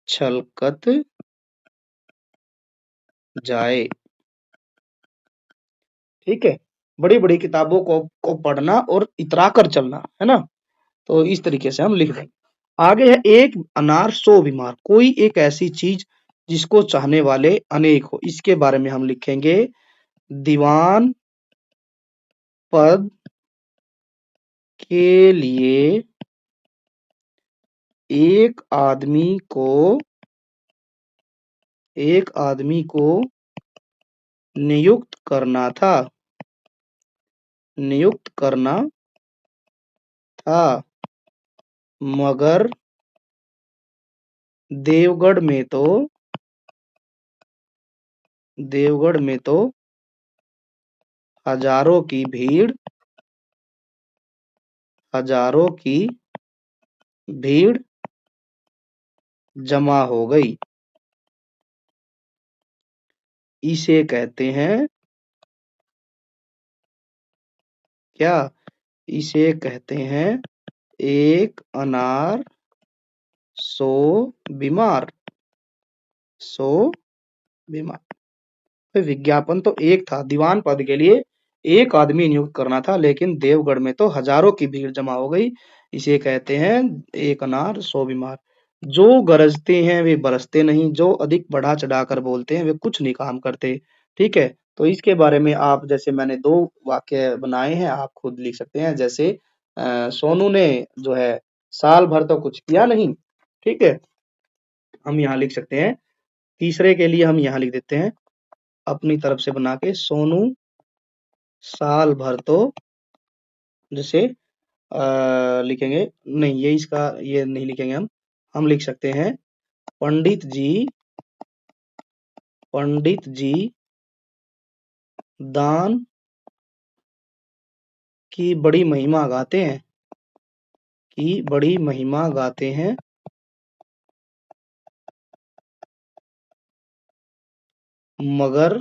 छलकत जाए। ठीक है, बड़ी बड़ी किताबों को पढ़ना और इतरा कर चलना, है ना। तो इस तरीके से हम लिख देंगे। आगे है एक अनार सौ बीमार, कोई एक ऐसी चीज जिसको चाहने वाले अनेक हो, इसके बारे में हम लिखेंगे दीवान पद के लिए एक आदमी को नियुक्त करना था। नियुक्त करना था मगर देवगढ़ में तो हजारों की भीड़ हजारों की भीड़ जमा हो गई। इसे कहते हैं क्या। इसे कहते हैं एक अनार सौ बीमार। सौ बीमार। तो विज्ञापन तो एक था, दीवान पद के लिए एक आदमी नियुक्त करना था लेकिन देवगढ़ में तो हजारों की भीड़ जमा हो गई। इसे कहते हैं एक अनार सौ बीमार। जो गरजते हैं वे बरसते नहीं, जो अधिक बढ़ा चढ़ाकर बोलते हैं वे कुछ नहीं काम करते। ठीक है, तो इसके बारे में आप जैसे मैंने दो वाक्य बनाए हैं आप खुद लिख सकते हैं। जैसे सोनू ने जो है साल भर तो कुछ किया नहीं। ठीक है, हम यहाँ लिख सकते हैं। तीसरे के लिए हम यहाँ लिख देते हैं अपनी तरफ से बना के सोनू साल भर तो जैसे लिखेंगे नहीं, ये इसका ये नहीं लिखेंगे हम लिख सकते हैं पंडित जी दान की बड़ी महिमा गाते हैं मगर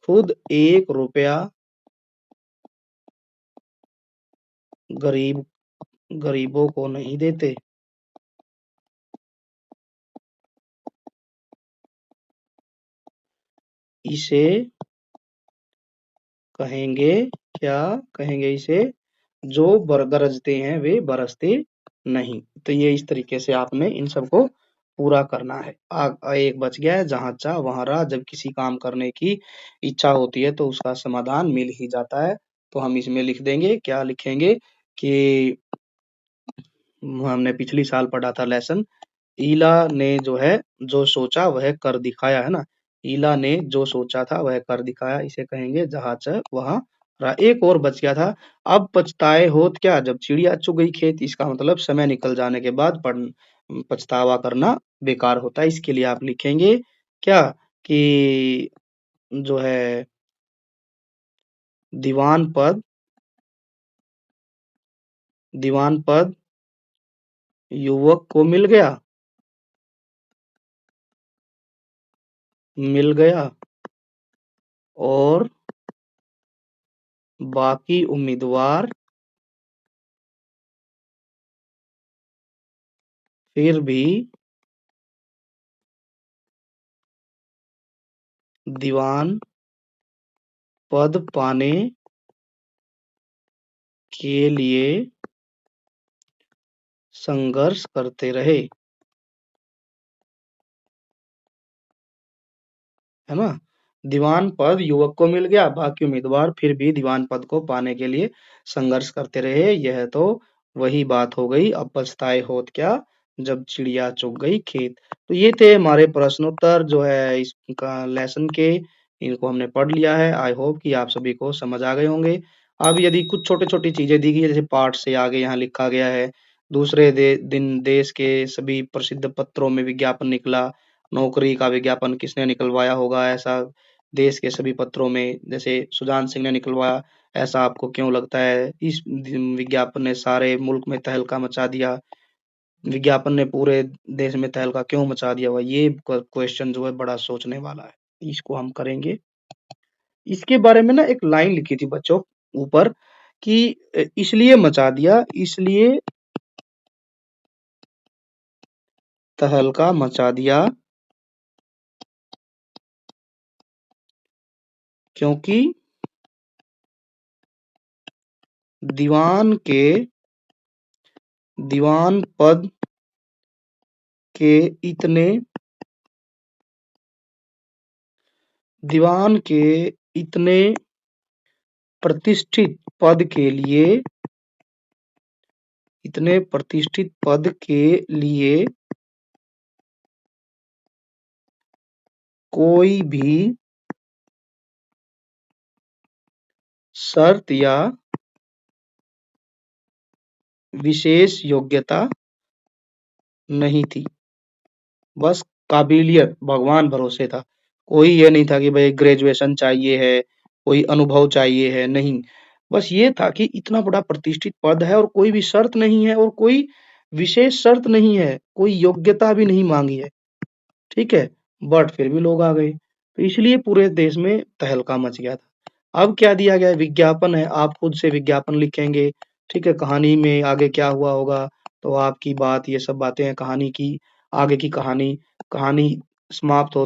खुद एक रुपया गरीब गरीबों को नहीं देते। इसे कहेंगे क्या। कहेंगे इसे जो गरजते हैं वे बरसते नहीं। तो ये इस तरीके से आपने इन सबको पूरा करना है। एक बच गया है, जहां चाह वहां राह। जब किसी काम करने की इच्छा होती है तो उसका समाधान मिल ही जाता है। तो हम इसमें लिख देंगे क्या लिखेंगे कि हमने पिछली साल पढ़ा था लेसन, ईला ने जो है जो सोचा वह कर दिखाया, है ना। ईला ने जो सोचा था वह कर दिखाया। इसे कहेंगे जहाँ चाह वहां रहा। एक और बच गया था, अब पछताए होत क्या जब चिड़िया चुग गई खेत। इसका मतलब समय निकल जाने के बाद पछतावा करना बेकार होता है। इसके लिए आप लिखेंगे क्या कि जो है दीवान पद दीवान पद युवक को मिल गया और बाकी उम्मीदवार फिर भी दीवान पद पाने के लिए संघर्ष करते रहे, है ना? दीवान पद युवक को मिल गया, बाकी उम्मीदवार फिर भी दीवान पद को पाने के लिए संघर्ष करते रहे। यह तो वही बात हो गई, अब पछताए होत क्या जब चिड़िया चुग गई खेत। तो ये थे हमारे प्रश्नोत्तर जो है इसका लेसन के, इनको हमने पढ़ लिया है। आई होप कि आप सभी को समझ आ गए होंगे। अब यदि कुछ छोटी-छोटी चीजें दी गई है, जैसे पाठ से आगे यहाँ लिखा गया है, दूसरे दिन देश के सभी प्रसिद्ध पत्रों में विज्ञापन निकला, नौकरी का विज्ञापन किसने निकलवाया होगा ऐसा देश के सभी पत्रों में, जैसे सुजान सिंह ने निकलवाया, ऐसा आपको क्यों लगता है? इस विज्ञापन ने सारे मुल्क में तहलका मचा दिया, विज्ञापन ने पूरे देश में तहलका क्यों मचा दिया हुआ? ये क्वेश्चन जो है बड़ा सोचने वाला है, इसको हम करेंगे। इसके बारे में ना एक लाइन लिखी थी बच्चों ऊपर कि इसलिए मचा दिया, इसलिए तहलका मचा दिया क्योंकि दीवान के दीवान पद के इतने दीवान के इतने प्रतिष्ठित पद के लिए इतने प्रतिष्ठित पद के लिए कोई भी शर्त या विशेष योग्यता नहीं थी, बस काबिलियत भगवान भरोसे था। कोई ये नहीं था कि भाई ग्रेजुएशन चाहिए है, कोई अनुभव चाहिए है, नहीं। बस ये था कि इतना बड़ा प्रतिष्ठित पद है और कोई भी शर्त नहीं है और कोई विशेष शर्त नहीं है, कोई योग्यता भी नहीं मांगी है, ठीक है? बट फिर भी लोग आ गए, तो इसलिए पूरे देश में तहलका मच गया था। अब क्या दिया गया है? विज्ञापन है, आप खुद से विज्ञापन लिखेंगे, ठीक है? कहानी में आगे क्या हुआ होगा, तो आपकी बात ये सब बातें हैं कहानी की, आगे की कहानी, कहानी समाप्त हो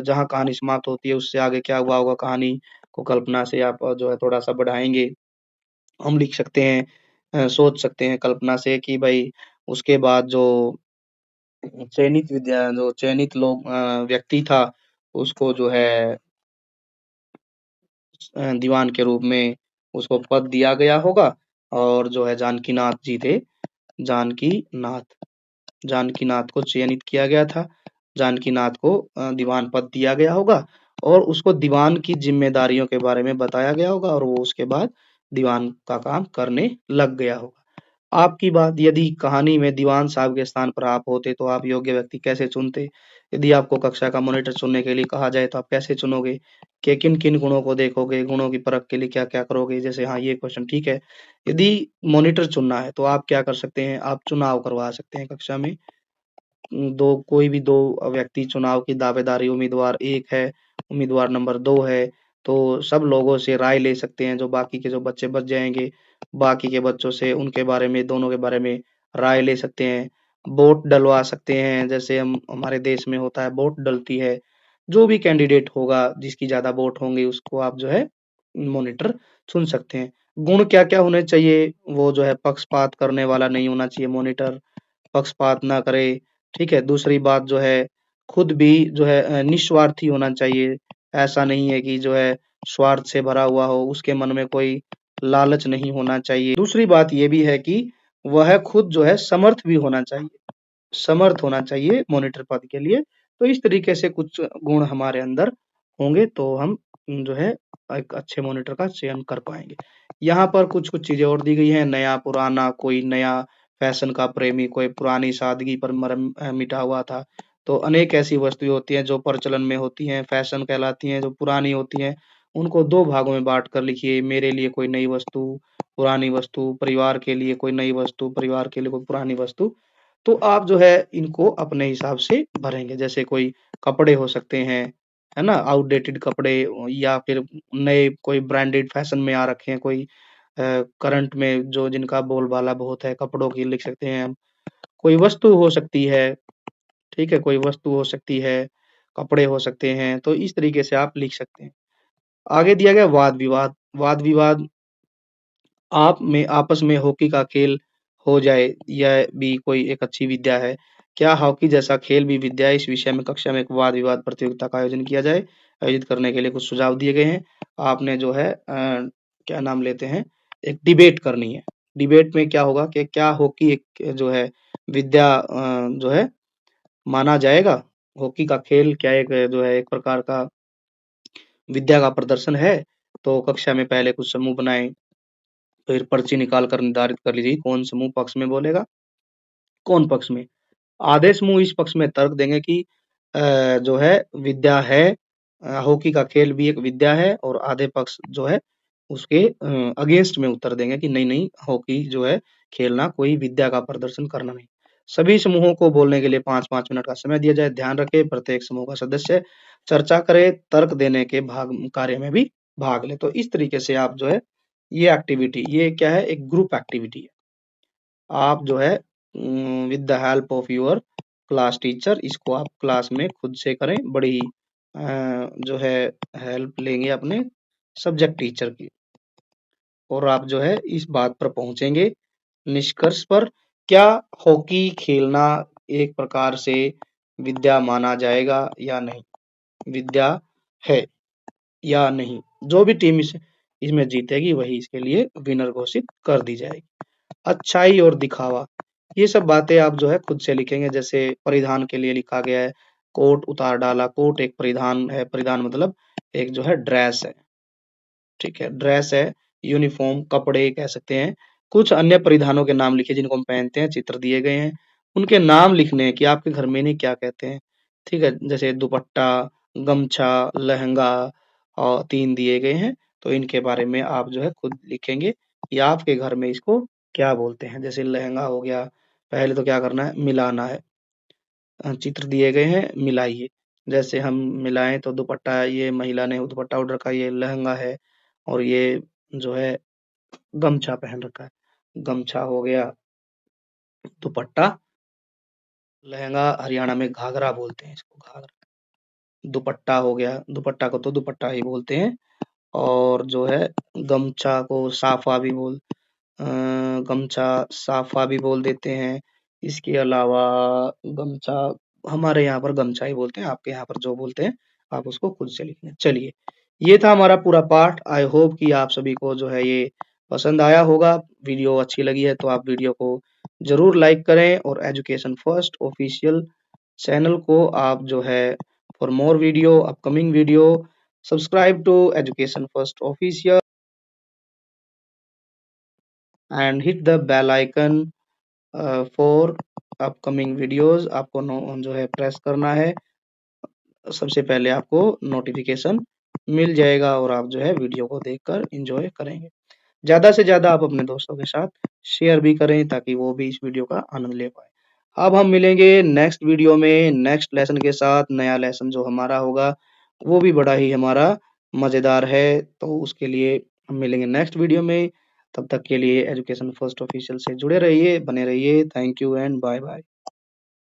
जहाँ कहानी समाप्त होती है उससे आगे क्या हुआ होगा कहानी को कल्पना से आप जो है थोड़ा-सा बढ़ाएँगे। हम लिख सकते हैं, सोच सकते हैं कल्पना से कि भई उसके बाद जो चयनित व्यक्ति था, उसको जो है दीवान के रूप में उसको पद दिया गया होगा और जो है जानकीनाथ जी थे, जानकीनाथ जानकीनाथ को चयनित किया गया था। जानकीनाथ को दीवान पद दिया गया होगा और उसको दीवान की जिम्मेदारियों के बारे में बताया गया होगा और वो उसके बाद दीवान का काम करने लग गया होगा। आपकी बात, यदि कहानी में दीवान साहब के स्थान पर आप होते तो आप योग्य व्यक्ति कैसे चुनते? यदि आपको कक्षा का मॉनिटर चुनने के लिए कहा जाए तो आप कैसे चुनोगे? कि किन-किन गुणों को देखोगे? गुणों की परख के लिए क्या-क्या करोगे? जैसे हाँ, ये क्वेश्चन ठीक है। यदि मॉनिटर चुनना है तो आप क्या कर सकते हैं? आप चुनाव करवा सकते हैं कक्षा में। दो कोई भी 2 व्यक्ति चुनाव की दावेदारी, उम्मीदवार 1 है, उम्मीदवार नंबर 2 है, तो सब लोगों से राय ले सकते हैं, जो बाकी के जो बच्चे बच जाएँगे, बाकी के बच्चों से उनके बारे में, दोनों के बारे में राय ले सकते हैं। वोट डलवा सकते हैं, जैसे हम हमारे देश में होता है वोट डलती है, जो भी कैंडिडेट होगा, जिसकी ज़्यादा वोट होंगे उसको आप जो है मॉनिटर चुन सकते हैं। गुण क्या-क्या होने चाहिए? वो जो है पक्षपात करने वाला नहीं होना चाहिए मॉनिटर, पक्षपात ना करे, ठीक है? दूसरी बात जो है, खुद भी जो है निस्वार्थी होना चाहिए। ऐसा नहीं है कि जो है स्वार्थ से भरा हुआ हो, उसके मन में कोई लालच नहीं होना चाहिए। दूसरी बात ये भी है कि वह खुद जो है समर्थ होना चाहिए मॉनिटर पद के लिए। तो इस तरीके से कुछ गुण हमारे अंदर होंगे तो हम जो है एक अच्छे मॉनिटर का चयन कर पाएँगे। यहाँ पर कुछ-कुछ चीज़ें और दी गई हैं, नया-पुराना, कोई नया फैशन का प्रेमी, कोई पुरानी सादगी पर मरम मिटा हुआ था। तो अनेक ऐसी वस्तुएँ होती हैं जो प्रचलन में होती हैं, फैशन कहलाती हैं, जो पुरानी होती हैं, उनको 2 भागों में बाँट कर लिखिए। मेरे लिए कोई नई वस्तु, पुरानी वस्तु, परिवार के लिए कोई नई वस्तु, परिवार के लिए कोई पुरानी वस्तु। तो आप जो है इनको अपने हिसाब से भरेंगे। जैसे कोई कपड़े हो सकते हैं, है ना? आउटडेटेड कपड़े या फिर नए कोई ब्रांडेड फैशन में आ रखे हैं, कोई करंट में जो जिनका बोलबाला बहुत है, कपड़ों की लिख सकते हैं हम। कोई वस्तु हो सकती है, ठीक है? कोई वस्तु हो सकती है, कपड़े हो सकते हैं, तो इस तरीके से आप लिख सकते हैं। आगे दिया गया वाद-विवाद। वाद-विवाद आप में आपस में हॉकी का खेल हो जाए, यह भी कोई एक अच्छी विद्या है। क्या हॉकी जैसा खेल भी विद्या है? इस विषय में कक्षा में एक वाद-विवाद प्रतियोगिता का आयोजन किया जाए। आयोजित करने के लिए कुछ सुझाव दिए गए हैं। आपने जो है क्या नाम लेते हैं, एक डिबेट करनी है। डिबेट में क्या होगा कि क्या हॉकी एक जो है विद्या जो है माना जाएगा? हॉकी का खेल क्या एक जो है एक प्रकार का विद्या का प्रदर्शन है? तो कक्षा में पहले कुछ समूह बनाएँ, फिर पर्ची निकाल कर निर्धारित कर लीजिए कौन समूह पक्ष में बोलेगा, कौन पक्ष में। आधे समूह इस पक्ष में तर्क देंगे कि जो है विद्या है, हॉकी का खेल भी एक विद्या है, और आधे पक्ष जो है उसके अगेंस्ट में उत्तर देंगे कि नहीं नहीं, हॉकी जो है खेलना कोई विद्या का प्रदर्शन करना नहीं। सभी समूहों को बोलने के लिए 5-5 मिनट का समय दिया जाए। ध्यान रखें प्रत्येक समूह का सदस्य चर्चा करे, तर्क देने के भाग कार्य में भी भाग ले। तो इस तरीके से आप जो है ये एक्टिविटी, ये क्या है, एक ग्रुप एक्टिविटी है। आप जो है with the help of your class teacher इसको आप क्लास में खुद से करें। बड़ी जो है हेल्प लेंगे अपने सब्जेक्ट टीचर की, और आप जो है इस बात पर पहुंचेंगे निष्कर्ष पर, क्या हॉकी खेलना एक प्रकार से विद्या माना जाएगा या नहीं? विद्या है या नहीं? जो भी टीम इसमें जीतेगी वही इसके लिए विनर घोषित कर दी जाएगी। अच्छाई और दिखावा, ये सब बातें आप जो है खुद से लिखेंगे। जैसे परिधान के लिए लिखा गया है, कोट उतार डाला। कोट एक परिधान है, परिधान मतलब एक जो है ड्रेस है, ठीक है? ड्रेस है, यूनिफ़ॉर्म, कपड़े कह सकते हैं। कुछ अन्य परिधानों के नाम लिखिए जिनको हम पहनते हैं, चित्र दिए गए हैं। उनके नाम लिखने हैं कि आपके घर में इन्हें क्या कहते हैं, ठीक है? जैसे दुपट्टा, गमछा, लहंगा और 3 दिए गए हैं, तो इनके बारे में आप जो है खुद लिखेंगे कि आपके घर में इसको क्या बोलते हैं। जैसे लहंगा हो गया, पहले तो क्या करना है, मिलाना है। चित्र दिए गए हैं, मिलाइए। जैसे हम मिलाएँ तो दुपट्टा, ये महिला ने दुपट्टा ओढ़ रखा है, ये लहंगा है, और ये जो है गमछा पहन रखा है। गमछा हो गया, दुपट्टा, लहंगा हरियाणा में घाघरा बोलते हैं इसको, घाघरा। दुपट्टा हो गया, दुपट्टा को तो दुपट्टा ही बोलते हैं, और जो है गमछा को साफा भी अ, गमछा साफा भी बोल देते हैं। इसके अलावा गमछा, हमारे यहाँ पर गमछा ही बोलते हैं, आपके यहाँ पर जो बोलते हैं आप उसको खुद से लिखें। चलिए, ये था हमारा पूरा पाठ। आई होप कि आप सभी को जो है ये पसंद आया होगा। वीडियो अच्छी लगी है तो आप वीडियो को ज़रूर लाइक करें, और एजुकेशन फर्स्ट ऑफिशियल चैनल को आप जो है for more video, upcoming video, subscribe to education first official and hit the bell icon for upcoming videos. आपको जो है प्रेस करना है, सबसे पहले आपको नोटिफिकेशन मिल जाएगा, और आप जो है वीडियो को देखकर एंजॉय करेंगे। ज़्यादा से ज़्यादा आप अपने दोस्तों के साथ शेयर भी करें ताकि वो भी इस वीडियो का आनंद ले पाए। अब हम मिलेंगे नेक्स्ट वीडियो में नेक्स्ट लेसन के साथ। नया लेसन जो हमारा होगा वो भी बड़ा ही हमारा मज़ेदार है, तो उसके लिए हम मिलेंगे नेक्स्ट वीडियो में। तब तक के लिए एजुकेशन फर्स्ट ऑफिशियल से जुड़े रहिए, बने रहिए। Thank you and bye bye.